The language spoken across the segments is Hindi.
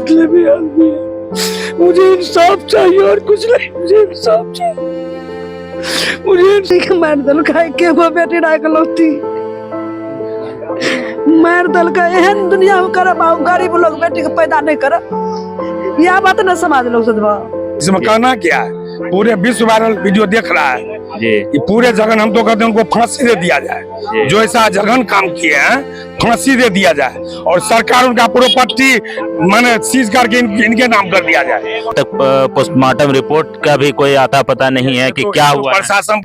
मतलबी आदमी है। मुझे इंसाफ चाहिए और कुछ नहीं, मुझे इंसाफ चाहिए। मुझे मार दल खाए के वो बेटी डाकलौती मार दल का एहन दुनिया में कर बाऊ गरीब लोग बेटी को पैदा नहीं कर, यह बात न समाज लोग सदवा। इसमें कहना क्या है, पूरे विश्व वायरल वीडियो देख रहा है जी। कि पूरे जगन हम तो कहते हैं उनको फांसी दे दिया जाए, जो ऐसा जघन काम किए हैं फांसी दे दिया जाए और सरकार उनका प्रॉपर्टी माने सीज करके इनके नाम कर दिया जाए। तक पोस्टमार्टम रिपोर्ट का भी कोई आता पता नहीं है कि तो क्या हुआ है। प्रशासन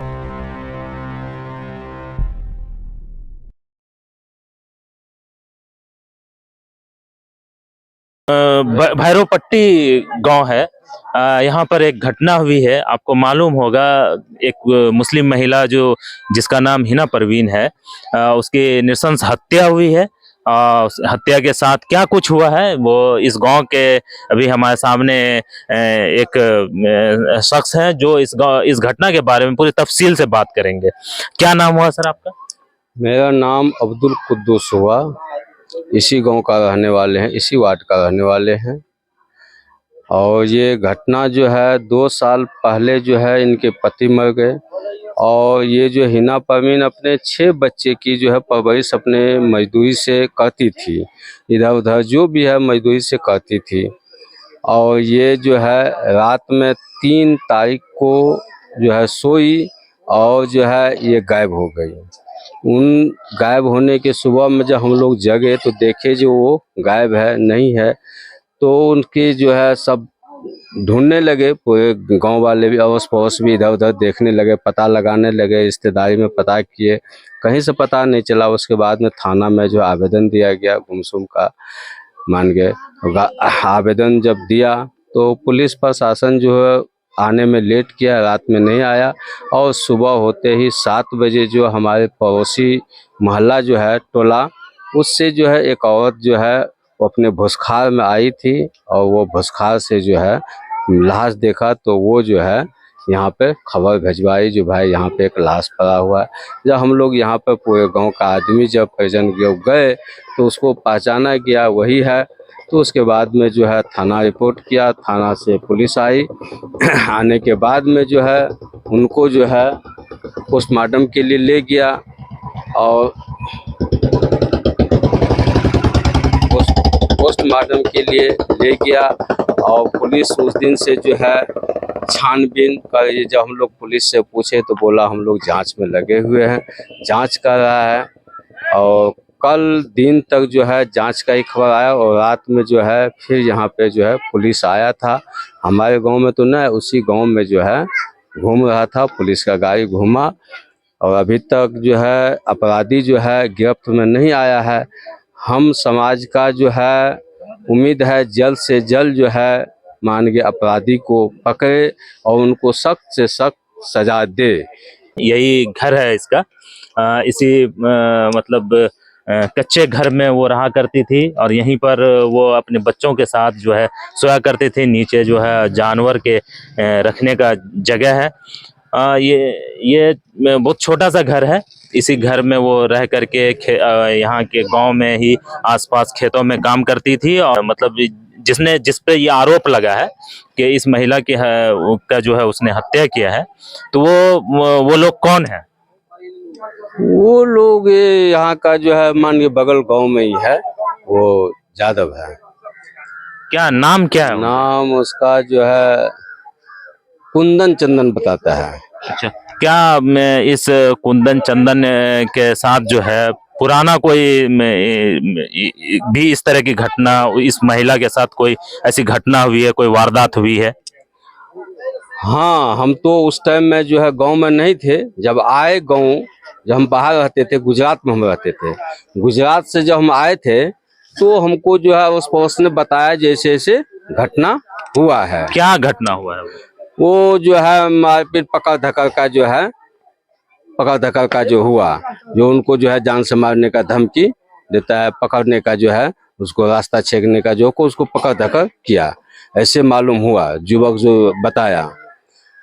भैरवपट्टी गांव है, यहाँ पर एक घटना हुई है। आपको मालूम होगा, एक मुस्लिम महिला जो जिसका नाम हिना परवीन है, उसकी नृशंस हत्या हुई है। हत्या के साथ क्या कुछ हुआ है वो इस गांव के अभी हमारे सामने एक शख्स है जो इस घटना के बारे में पूरी तफसील से बात करेंगे। क्या नाम हुआ सर आपका? मेरा नाम अब्दुल कुद्दूस हुआ, इसी गांव का रहने वाले हैं, इसी वार्ड का रहने वाले हैं। और ये घटना जो है 2 साल पहले जो है इनके पति मर गए और ये जो हिना परवीन अपने 6 बच्चे की जो है परवरिश अपने मजदूरी से करती थी, इधर उधर जो भी है मजदूरी से करती थी। और ये जो है रात में 3 तारीख को जो है सोई और जो है ये गायब हो गई। उन गायब होने के सुबह में जब हम लोग जगे तो देखे जो वो गायब है नहीं है, तो उनकी जो है सब ढूंढने लगे, पूरे गांव वाले भी अड़ोस पड़ोस भी इधर उधर देखने लगे, पता लगाने लगे, रिश्तेदारी में पता किए, कहीं से पता नहीं चला। उसके बाद में थाना में जो आवेदन दिया गया गुमसुम का मान गए। आवेदन जब दिया तो पुलिस प्रशासन जो है आने में लेट किया, रात में नहीं आया और सुबह होते ही 7 बजे जो हमारे पड़ोसी मोहल्ला जो है टोला, उससे जो है एक औरत जो है वो अपने भूसखार में आई थी और वो भूसखार से जो है लाश देखा तो वो जो है यहाँ पे खबर भिजवाई जो भाई यहाँ पे एक लाश पड़ा हुआ है। जब हम लोग यहाँ पे पूरे गांव का आदमी जब परिजन गए तो उसको पहचाना गया वही है। तो उसके बाद में जो है थाना रिपोर्ट किया, थाना से पुलिस आई। आने के बाद में जो है उनको जो है पोस्टमार्टम के लिए ले गया और पोस्टमार्टम के लिए ले गया और पुलिस उस दिन से जो है छानबीन कर, जब हम लोग पुलिस से पूछे तो बोला हम लोग जांच में लगे हुए हैं, जांच कर रहा है। और कल दिन तक जो है जांच का ही खबर आया और रात में जो है फिर यहाँ पे जो है पुलिस आया था। हमारे गांव में तो न, उसी गांव में जो है घूम रहा था, पुलिस का गाड़ी घूमा और अभी तक जो है अपराधी जो है गिरफ्त में नहीं आया है। हम समाज का जो है उम्मीद है जल्द से जल्द जो है मान के अपराधी को पकड़े और उनको सख्त से सख्त सजा दे। यही घर है इसका। इसी मतलब कच्चे घर में वो रहा करती थी और यहीं पर वो अपने बच्चों के साथ जो है सोया करती थी। नीचे जो है जानवर के रखने का जगह है। ये बहुत छोटा सा घर है। इसी घर में वो रह करके यहाँ के गांव में ही आसपास खेतों में काम करती थी। और मतलब जिस पे ये आरोप लगा है कि इस महिला की का जो है उसने हत्या किया है, तो वो लोग कौन है? वो लोग यहाँ का जो है मान के बगल गांव में ही है, वो यादव है। क्या नाम क्या है? नाम उसका जो है कुंदन चंदन बताता है। अच्छा, क्या मैं इस कुंदन चंदन के साथ जो है पुराना कोई भी इस तरह की घटना, इस महिला के साथ कोई ऐसी घटना हुई है, कोई वारदात हुई है? हाँ, हम तो उस टाइम में जो है गांव में नहीं थे। जब आए गांव, जब हम बाहर रहते थे, गुजरात में हम रहते थे, गुजरात से जब हम आए थे तो हमको जो है उस पड़ोस ने बताया जैसे ऐसे घटना हुआ है। क्या घटना हुआ है? वो जो है मारपीट पकड़ धकड़ का जो है, पकड़ धकड़ का जो हुआ, जो उनको जो है जान से मारने का धमकी देता है, पकड़ने का जो है उसको रास्ता छेकने का जो को उसको पकड़ धकड़ किया, ऐसे मालूम हुआ। युवक जो बताया,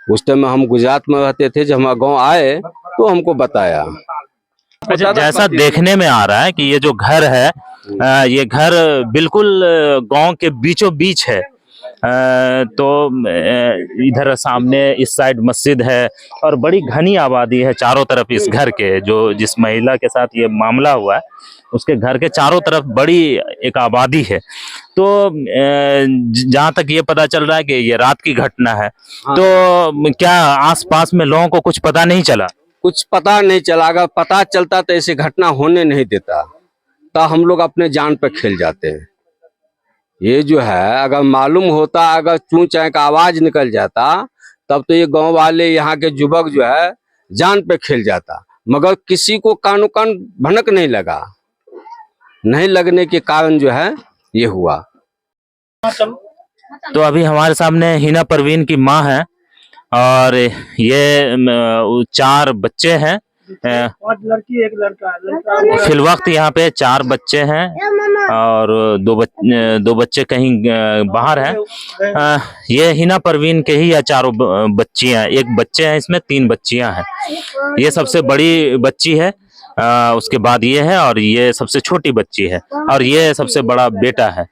उस टाइम में हम गुजरात में रहते थे, जब हम गाँव आए तो हमको बताया। अच्छा, जैसा देखने में आ रहा है कि ये जो घर है ये घर बिल्कुल गांव के बीचों बीच है। तो इधर सामने इस साइड मस्जिद है और बड़ी घनी आबादी है चारों तरफ इस घर के। जो जिस महिला के साथ ये मामला हुआ है उसके घर के चारों तरफ बड़ी एक आबादी है। तो जहाँ तक ये पता चल रहा है कि ये रात की घटना है। तो क्या आसपास में लोगों को कुछ पता नहीं चला? कुछ पता नहीं चला, अगर पता चलता तो ऐसी घटना होने नहीं देता, तो हम लोग अपने जान पे खेल जाते हैं। ये जो है अगर मालूम होता, अगर चूं चाय का आवाज निकल जाता, तब तो ये गांव वाले यहाँ के युवक जो है जान पे खेल जाता, मगर किसी को कानो कान भनक नहीं लगा। नहीं लगने के कारण जो है ये हुआ। तो अभी हमारे सामने हिना परवीन की माँ है और ये 4 बच्चे हैं। 5 लड़की 1 लड़का। फिल वक्त यहाँ पे 4 बच्चे हैं और 2 बच्चे कहीं बाहर हैं। ये हिना परवीन के ही या चारों बच्चियां, 1 बच्चे हैं, इसमें 3 बच्चियां हैं। ये सबसे बड़ी बच्ची है, उसके बाद ये है और ये सबसे छोटी बच्ची है और ये सबसे बड़ा बेटा है।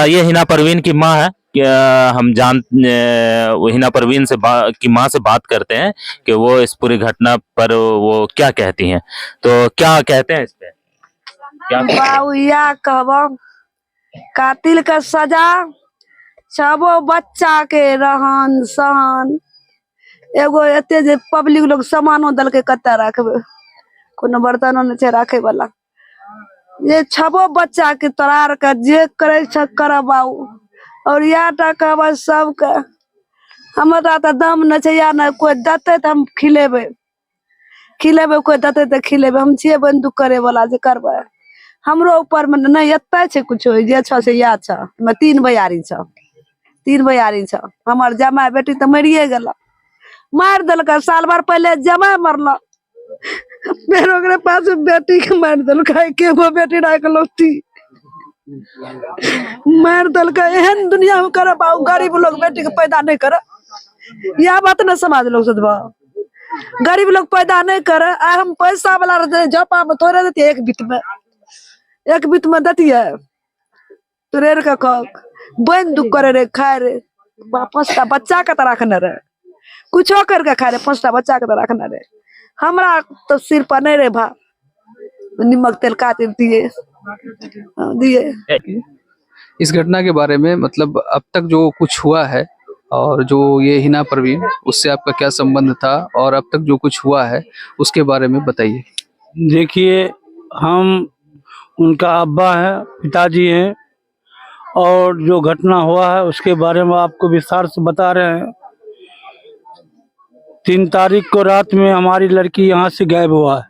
ये हिना परवीन की माँ है। हम हिना परवीन की माँ से बात करते हैं कि वो इस पूरी घटना पर वो क्या कहती हैं। तो क्या कहते हैं इस पे? क्या बाउया कहबो कातिल का सजा, सबो बच्चा के रहन सहन। एगो एते जे पब्लिक लोग सामानो दल के कत्ता रखबे, कोनो बर्तनो न छै राखे वाला। ये 6 बच्चा के तरार के जे करे छ करबाऊ और या टका बस सबके। हमरा त दम न छै, या न कोई दते त हम खिलेबे, कोई दते त खिलेबे। हम छिए बंदूक करे वाला जे करबे। हमरो ऊपर में नहीं एते छै कुछो, जे छ से या छ। मैं 3 भैयारी छ। हमर जमाई बेटी त मरिए गेला, मार देलक। साल भर पहले जमाई मरला, फिर ओकरे पास बेटी के मार देलक। के गो बेटी राखलौती मार देलक। एहन दुनिया में कर गरीब लोग बेटी के पैदा नहीं करे, यह बात न समाज लोग सोचबा। गरीब लोग पैदा नहीं करे। आ हम पैसा वाला रहते जपा में तोड़े देती, एक बित में देतिए तोड़े के बन दुख करे रे, खाए रे। 5टा बच्चा के तरह रखने रहे, कुछो करके खाए रे। 5टा बच्चा के तरह रखने रहे। हमरा तो सिर पर नहीं रे भा, निमक तेल काट दिए। इस घटना के बारे में मतलब अब तक जो कुछ हुआ है और जो ये हिना परवीन, उससे आपका क्या संबंध था और अब तक जो कुछ हुआ है उसके बारे में बताइए। देखिए, हम उनका अब्बा है, पिताजी हैं, और जो घटना हुआ है उसके बारे में आपको विस्तार से बता रहे हैं। 3 तारीख को रात में हमारी लड़की यहाँ से गायब हुआ है।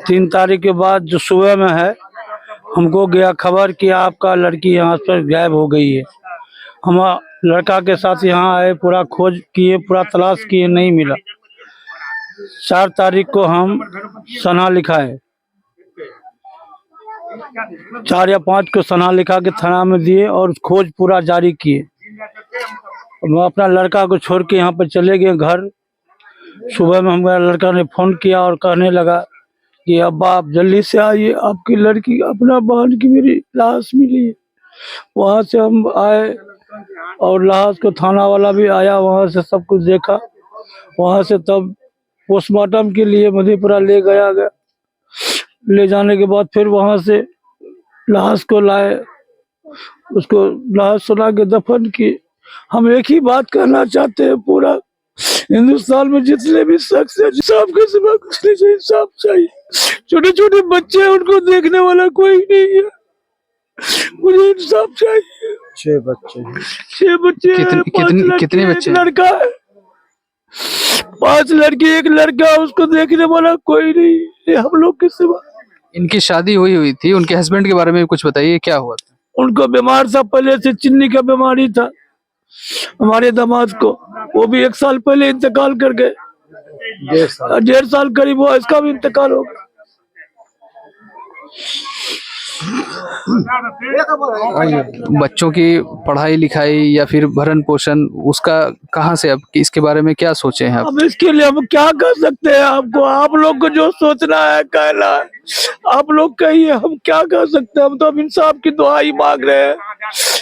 3 तारीख के बाद जो सुबह में है, हमको गया खबर कि आपका लड़की यहाँ से गायब हो गई है। हम लड़का के साथ यहाँ आए, पूरा खोज किए, पूरा तलाश किए, नहीं मिला। 4 तारीख को हम सना लिखाए, 4 या 5 को सना लिखा के थाना में दिए और खोज पूरा जारी किए। मैं अपना लड़का को छोड़ के यहाँ पर चले गए घर। सुबह में हमारा लड़का ने फोन किया और कहने लगा कि अब्बा आप जल्दी से आइए, आपकी लड़की, अपना बहन की मेरी लाश मिली है। वहाँ से हम आए और लाश को थाना वाला भी आया, वहाँ से सब कुछ देखा। वहाँ से तब पोस्टमार्टम के लिए मधेपुरा ले गया। ले जाने के बाद फिर वहाँ से लाश को लाए, उसको लाश सुना के दफन किए। हम एक ही बात कहना चाहते हैं, पूरा हिंदुस्तान में जितने भी शख्स है, सबके सिवा कुछ नहीं चाहिए, इंसाफ चाहिए। छोटे छोटे बच्चे हैं, उनको देखने वाला कोई नहीं है। मुझे इंसाफ चाहिए। 6 बच्चे कितने बच्चे? लड़का है, 5 लड़की 1 लड़का, उसको देखने वाला कोई नहीं है हम लोग के सिवा। इनकी शादी हुई थी, उनके हस्बैंड के बारे में कुछ बताइए, क्या हुआ था? उनको बीमार था, पहले से चिन्नी का बीमारी था। हमारे दामाद को, वो भी 1 साल पहले इंतकाल कर गए। 1.5 साल करीब हुआ, इसका भी इंतकाल हो गया। बच्चों की पढ़ाई लिखाई या फिर भरण पोषण उसका कहाँ से, अब इसके बारे में क्या सोचे हैं आप? अब इसके लिए हम क्या कर सकते हैं? आपको, आप लोग को जो सोचना है कहना है, आप लोग कहिए, हम क्या कर सकते हैं? हम तो अब इंसाफ की दुआ ही मांग रहे हैं,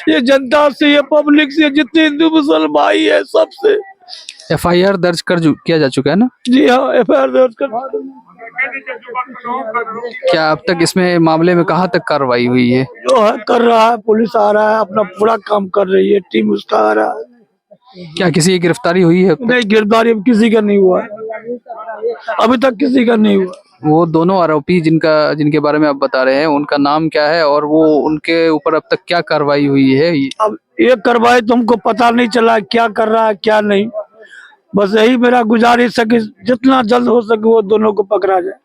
ये जनता से, ये पब्लिक से, जितने हिंदू मुसलमान भाई है सबसे। FIR दर्ज किया जा चुका है ना? जी हाँ, FIR दर्ज कर। क्या अब तक इसमें मामले में कहाँ तक कार्रवाई हुई है? जो है कर रहा है, पुलिस आ रहा है, अपना पूरा काम कर रही है, टीम उसका आ रहा है। क्या किसी की गिरफ्तारी हुई है अब तक? नहीं, गिरफ्तारी अब किसी का नहीं हुआ है, अभी तक किसी का नहीं हुआ। वो दोनों आरोपी जिनके बारे में आप बता रहे हैं, उनका नाम क्या है और वो उनके ऊपर अब तक क्या कार्रवाई हुई है? अब ये कार्रवाई तो हमको पता नहीं चला क्या कर रहा है क्या नहीं, बस यही मेरा गुजारिश है कि जितना जल्द हो सके वो दोनों को पकड़ा जाए।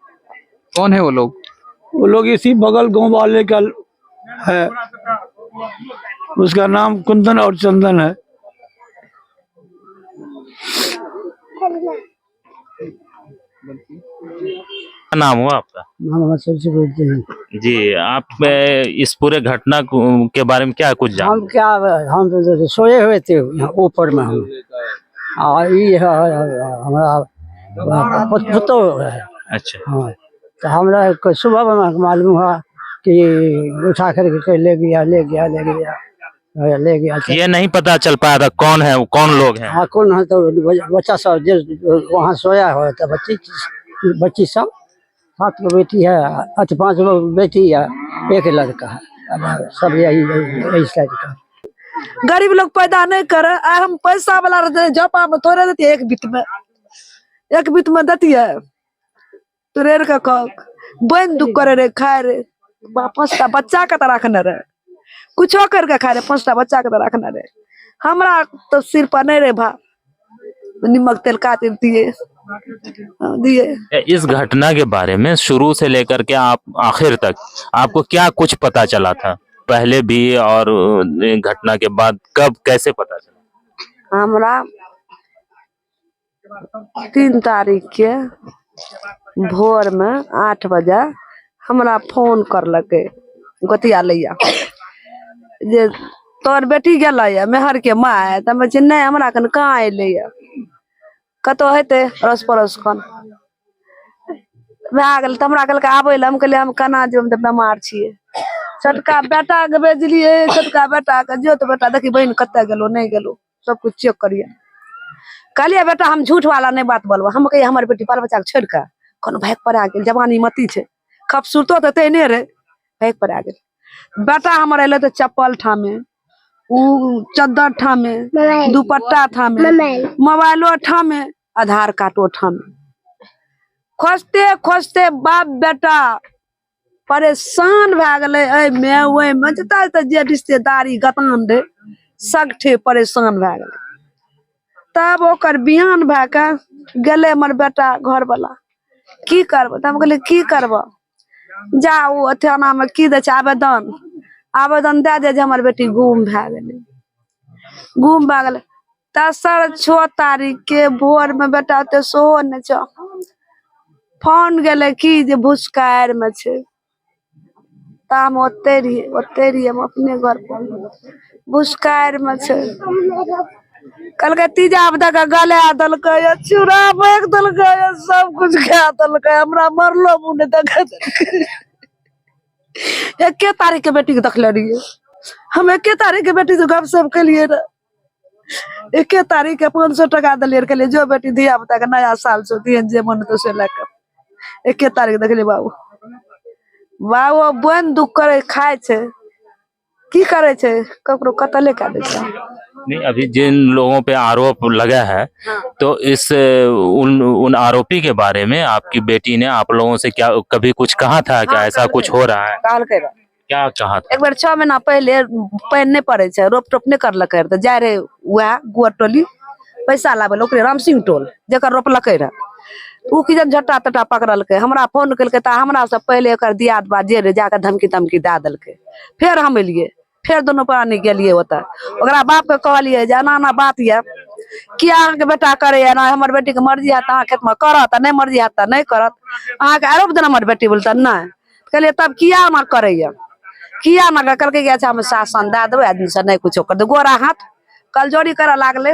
कौन है वो लोग? वो लोग इसी बगल गांव वाले का है, उसका नाम कुंदन और चंदन है। क्या नाम हुआ आपका? जी, आप इस पूरे घटना के बारे में क्या कुछ जान? हम क्या, हम तो सोए हुए थे यहाँ ऊपर में हम, और ये हमारा पुतो है। अच्छा, हाँ, तो हमरा को सुबह में मालूम हुआ कि उठा करके ले गया। ये नहीं पता चल पाया था कौन है वो, कौन लोग हैं? हाँ, कौन है? तो बच्चा सब जो वहाँ सोया हुआ था, बच्ची सब 7 गो बेटी है, 5 गो बेटी है, 1 लड़का है, सब यही टाइप का। गरीब लोग पैदा नहीं करे, हम पैसा वाला रहते जपा में तोड़े देती है, एक बित में देती है तोड़े का बन दुख करे रे, खाए रे, 5टा बच्चा के तरह रखने रहे, कुछ करके खाए रे, 5टा बच्चा के तरह रखने रहे। हमरा तो सिर पर नहीं रे भा, निमक तेल काट दिए। इस घटना के बारे में शुरू से लेकर के आप आखिर तक आपको क्या कुछ पता चला था, पहले भी और घटना के बाद, कब कैसे पता चला? हमरा 3 तारीख के भोर में 8 बजे हमरा फोन करलके गोतिया लैया जे तोर बेटी गेलै मेहर के माय, त हम नहीं हमरा कन कहाँ अइले, कतो हेते अड़ोस पड़ोस कन भए गेल। त हमरा कहलकै आबै ले, हम कहलिए हम केना जेब, हम त बीमार छियै। छोटका बेटा के भेजलिए, छोटका बेटा के जो तो बेटा देखी बहन कते गेलो नहीं गेलो सब कुछ चेक करिए। कहलिए बेटा हम झूठ वाला नहीं बात बोलबो, हम कहिए हमर बेटी बाल बच्चा के छोड़ के कोनो भाग पर आ गेल, जवानी मती छे, खूबसूरतो तो तेने रे, भाग पर आ गेल। बेटा हमर अइले तो चप्पल ठामे, उ चद्दर ठामे, दुपट्टा ठामे, मोबाइलो ठामे, आधार कार्डो ठामे। खोजते खोजते बाप बेटा परेशान भए गेले, में ओहि में जता जे रिश्तेदारी गतान रहे सगठे परेशान भए गेले। तब ओकर बिहान भए के गेले हमर बेटा घर वाला, की करब? तब कहले की करब, जाओ थाना में की दे छै आवेदन दे दे जे हमर बेटी गुम भए गेले। तेसर 6 तारीख के भोर में बेटा ते सोहो ने छ फोन गेले की जे भुसकायर में छै। हम ओते रहिए हम अपने घर पर, भुसकायर में छै। कहलकै तेजाब दे के गला देलकै, चूड़ा फेंक देलकै, सब कुछ खा देलकै, हमरा मरलो मुँह ने देखे देलकै। 1 तारीख के बेटी के देखले रहिए हम, 1 तारीख के बेटी से गपशप केलिए रे, 1 तारीख के 500 टका दिलिए, कहलिए जो बेटी धिया पुता के नया साल से दिए जे मन तो से लेके 1 तारीख देखलिए। बाबू बन दुख करे खाए छे, की करे छे, ककरो कतले कर दे छै। नहीं, अभी जिन लोगों पे आरोप लगा है, तो इस उन आरोपी के बारे में आपकी बेटी ने आप लोगों से क्या कभी कुछ कहा था? क्या ऐसा कुछ हो रहा है? क्या कहा था? एक बार 6 महीना पहले पानी नहीं पड़े छै, रोप टोप नहीं करलकै रहे, जाय रहे वह गुअर टोली पैसा लाबे ओकरे राम सिंह टोल जकर रोपलकै रहे, उ की जन झट्टा तट्टा पकड़लकै, हमरा फोन केलकै त हमरा से पहले एकर दियाद बा जे रे जाके धमकी तमकी दे देलकै। फिर हम एलिए, फिर दोनों प्राणी गेलिए ओतऽ, ओकरा बाप के कहलिए जे एना एना बात ये, किया अहाँके बेटा करे ना, हमर बेटी के मर्जी है अहाँ खेत में करत, नहीं मर्जी है नहीं करत, अहाँके आरोप देना हमर बेटी बोलता नहीं। कहलिए तब किया ना करैया, किया ना करके गया हम शासन दे देवे आदमी से नहीं कुछ कर दे गोरा हाथ कलजोरी करे लागले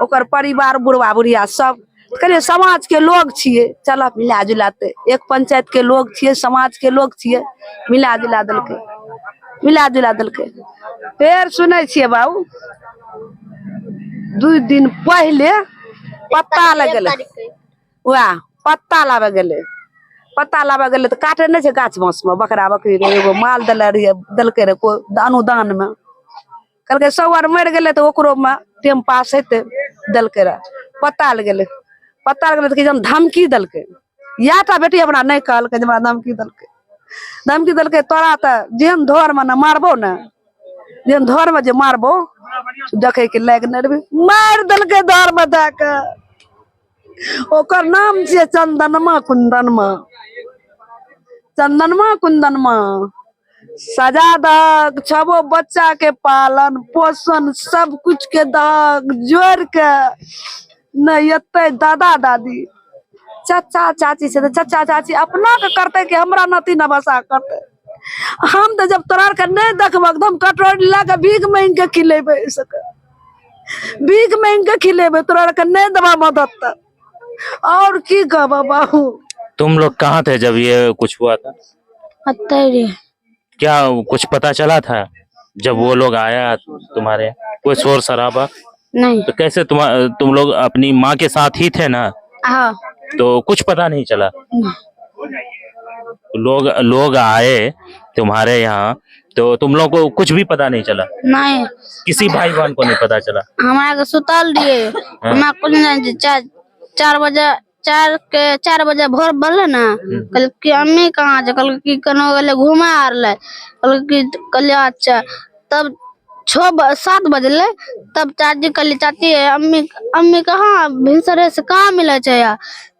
ओकर परिवार बुढ़वा बुढ़िया सब कहलिए समाज के लोग छिए चल मिला जुलाते एक पंचायत के लोग छिए समाज के लोग छिए मिला जुला दिलके फिर सुनै छिए बाबू 2 दिन पहले पत्ता लग गेले वह पत्ता लावे गेले तो काटे नहीं छे गाछ बाँस में बकरा बकरी के एगो माल दलके रे को अनुदान में कहलके 100 आर मर गेले तो ओकरो में टाइम पास हेते दलके रे पत्ता लग गेले तो कि जन धमकी दलके या ता बेटी अपना नहीं कहलके जे हमरा धमकी दलके तोरा त जेहन धोर में न मारबो न जेहन धोर में जे मारबो देखे के लायक नहीं रहबे मार दलके धोर में जाके ओकर नाम छिए चंदनमा कुंदनमा सजा दाग 6 बच्चा के पालन पोषण सब कुछ के दाग जोड़ के नहीं एते दादा दादी चाचा चाची से चाचा चाची अपना के करते कि हमरा नती नबसा करते हम तो जब तोरा के नहीं देखब एकदम कटोरी ला के भीख मांग के खिलेबे तोरा के नहीं देबा मदद और की कहबा बाबू। तुम लोग कहाँ थे जब ये कुछ हुआ था? क्या कुछ पता चला था जब वो लोग आया तुम्हारे यहाँ? कोई शोर शराबा नहीं। तो कैसे तुम लोग अपनी माँ के साथ ही थे ना? हाँ। तो कुछ पता नहीं चला? लोग आए तुम्हारे यहाँ तो तुम लोग को कुछ भी पता नहीं चला? नहीं। किसी भाई बहन को नहीं पता चला? हमारा के सुतल दिए हमारा कुछ नहीं 4 बजे भोर बल्ले ना कल की अम्मी कहाँ जा कल की कनो गले घुमा आ रहे कल की कल अच्छा तब 7 बजले तब चाची कल चाची है अम्मी कहाँ भिनसरे से कहाँ मिले चाहिए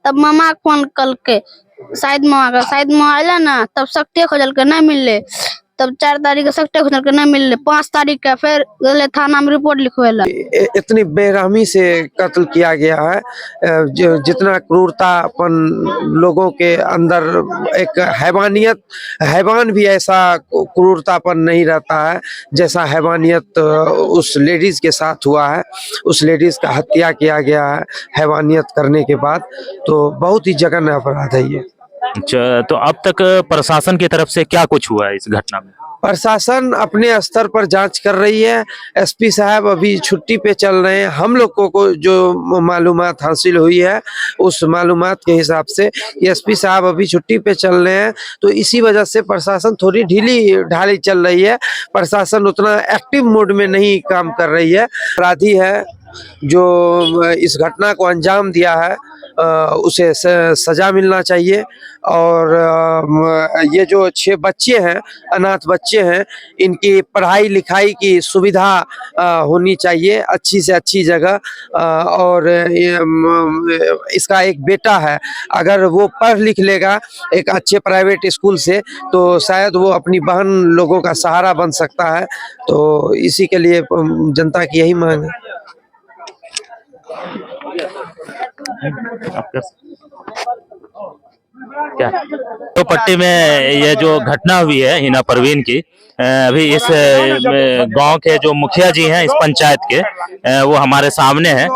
तब मामा फोन कल के शायद मामा आया ना तब सकते खोजल के नहीं मिले तब 4 तारीख के सकते खोजल के नहीं मिले 5 तारीख के फिर गले थाना में रिपोर्ट लिखवेला। इतनी बेरहमी से कत्ल किया गया है जितना क्रूरतापन लोगों के अंदर एक हैवान भी ऐसा क्रूरतापन नहीं रहता है जैसा हैवानियत उस लेडीज के साथ हुआ है। उस लेडीज का हत्या किया गया है हैवानियत करने के बाद, तो बहुत ही जघन्य अपराध है ये। तो अब तक प्रशासन की तरफ से क्या कुछ हुआ है इस घटना में? प्रशासन अपने स्तर पर जांच कर रही है। एसपी साहब अभी छुट्टी पे चल रहे हैं। हम लोगों को जो मालूमात हासिल हुई है उस मालूमात के हिसाब से एसपी साहब अभी छुट्टी पे चल रहे हैं, तो इसी वजह से प्रशासन थोड़ी ढीली ढाली चल रही है। प्रशासन उतना एक्टिव मोड में नहीं काम कर रही है। अपराधी है जो इस घटना को अंजाम दिया है उसे सजा मिलना चाहिए। और ये जो 6 बच्चे हैं अनाथ बच्चे हैं इनकी पढ़ाई लिखाई की सुविधा होनी चाहिए अच्छी से अच्छी जगह। और इसका एक बेटा है, अगर वो पढ़ लिख लेगा एक अच्छे प्राइवेट स्कूल से तो शायद वो अपनी बहन लोगों का सहारा बन सकता है। तो इसी के लिए जनता की यही मांग है। क्या तो पट्टी में ये जो घटना हुई है हिना परवीन की, अभी इस गांव के जो मुखिया जी हैं इस पंचायत के वो हमारे सामने हैं।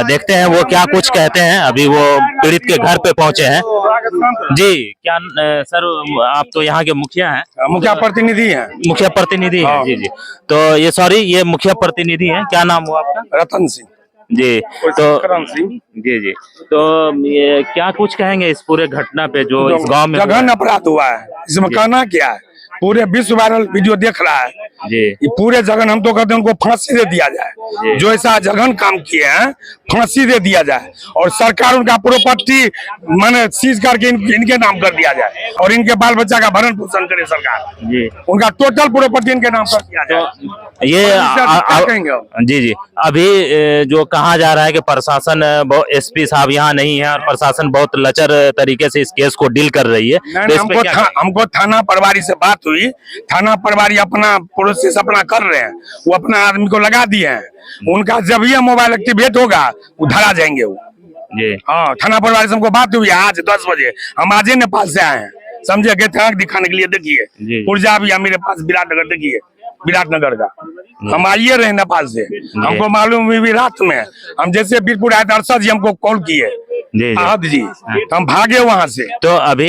देखते हैं वो क्या कुछ कहते हैं। अभी वो पीड़ित के घर पे पहुंचे हैं। जी क्या सर आप तो यहाँ के मुखिया हैं? मुखिया प्रतिनिधि हैं। मुखिया प्रतिनिधि हैं। जी जी। तो ये मुखिया प्रतिनिधि हैं। क्या नाम हुआ आपका? रतन सिंह जी। तो जी जी तो ये क्या कुछ कहेंगे इस पूरे घटना पे जो इस गांव में जघन्य अपराध हुआ है? इसमें कहना क्या है? पूरे विश्व वायरल वीडियो देख रहा है जी। ये पूरे जघन हम तो कहते हैं उनको फांसी दे दिया जाए। जो ऐसा जघन काम किए हैं फांसी दे दिया जाए और सरकार उनका प्रॉपर्टी माने सीज करके इनके नाम कर दिया जाए और इनके बाल बच्चा का भरण पोषण करे सरकार जी। उनका टोटल प्रॉपर्टी इनके नाम कर दिया जाए। ये जी जी अभी जो कहा जा रहा है कि प्रशासन एसपी साहब यहाँ नहीं है और प्रशासन बहुत लचर तरीके से इस केस को डील कर रही है। हमको थाना प्रभारी से बात हुई। थाना प्रभारी अपना प्रोसेस अपना कर रहे हैं, वो अपना आदमी को लगा दिए हैं। उनका जब ये मोबाइल एक्टिवेट होगा वो धरा जाएंगे वो। जी हाँ थाना प्रभारी से हमको बात हुई आज 10 बजे। हम आज नेपाल से आए हैं समझे, गए थे आंख दिखाने के लिए। देखिए जी। पुर्जा भी है मेरे पास, विराटनगर, देखिए विराटनगर का। हम आइए रहे नेपाल से, हमको मालूम हुई भी रात में, हम जैसे बीरपुर आए थे, अरशद जी हमको कॉल किए, जी आहद जी, हम भागे वहां से। तो अभी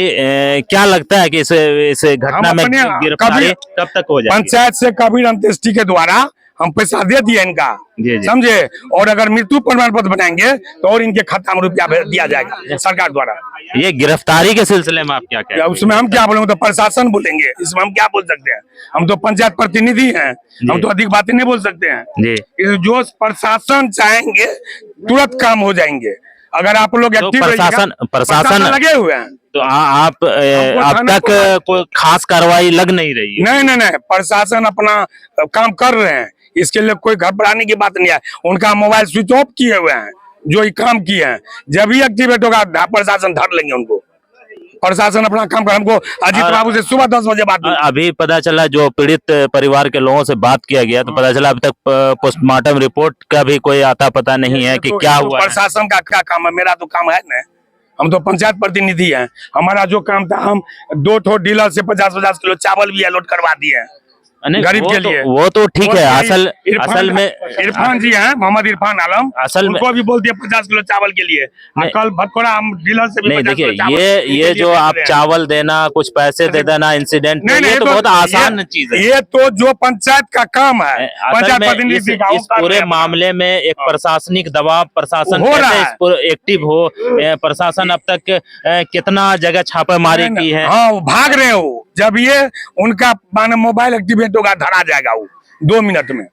क्या लगता है कि इस घटना में अपने गिरफ्तारी कब तक हो जाएगी? पंचायत से कबीर अंत्येष्टि के द्वारा हम पैसा दे दिए इनका, जी, जी। समझे, और अगर मृत्यु प्रमाण पत्र बनाएंगे तो और इनके खाता में रुपया दिया जाएगा सरकार द्वारा। ये गिरफ्तारी के सिलसिले में आप क्या कह रहे हैं? उसमें हम क्या बोलेंगे, तो प्रशासन बोलेंगे, इसमें हम क्या बोल सकते हैं? हम तो पंचायत प्रतिनिधि हैं, हम तो अधिक बातें नहीं बोल सकते हैं। जी। जो प्रशासन चाहेंगे तुरंत काम हो जाएंगे, अगर आप लोग तो एक्टिव प्रशासन लगे हुए हैं। तो आप अब तक कोई खास कार्रवाई लग नहीं रही है? नहीं, प्रशासन अपना काम कर रहे हैं, इसके लिए कोई घबराने की बात नहीं है। उनका मोबाइल स्विच ऑफ किए हुए हैं, जो ये काम किए हैं, जब भी एक्टिवेट होगा प्रशासन धर लेंगे उनको। प्रशासन अपना काम कर, हमको अजीत बाबू से सुबह 10 बजे बात हुई। अभी पता चला, जो पीड़ित परिवार के लोगों से बात किया गया, तो पता चला अभी तक पोस्टमार्टम रिपोर्ट का भी कोई आता पता नहीं है कि क्या हुआ है। प्रशासन का क्या काम है? मेरा तो काम है ना, हम तो पंचायत प्रतिनिधि हैं। हमारा जो काम था, हम 2 ठो डीलर से 50-50 किलो चावल भी अलॉट करवा दिए हैं गरीब के लिए। वो तो ठीक है। असल में इरफान जी हैं, मोहम्मद इरफान आलम, असल में उनको भी बोल दिया 50 किलो चावल के लिए। कल भटकोड़ा हम डीलर से भी नहीं, 50 देखिए किलो चावल ये जो आप चावल देना, कुछ पैसे दे देना इंसिडेंट, ये तो बहुत आसान चीज है। ये तो जो पंचायत का काम है, पंचायत प्रतिनिधि का, इस पूरे मामले में एक प्रशासनिक दबाव, प्रशासन हो रहा कैसे एक्टिव हो, प्रशासन अब तक कितना जगह छापेमारी की है। हाँ, वो भाग रहे हो। जब ये उनका माने मोबाइल एक्टिवेट होगा, धरा जाएगा वो 2 मिनट में।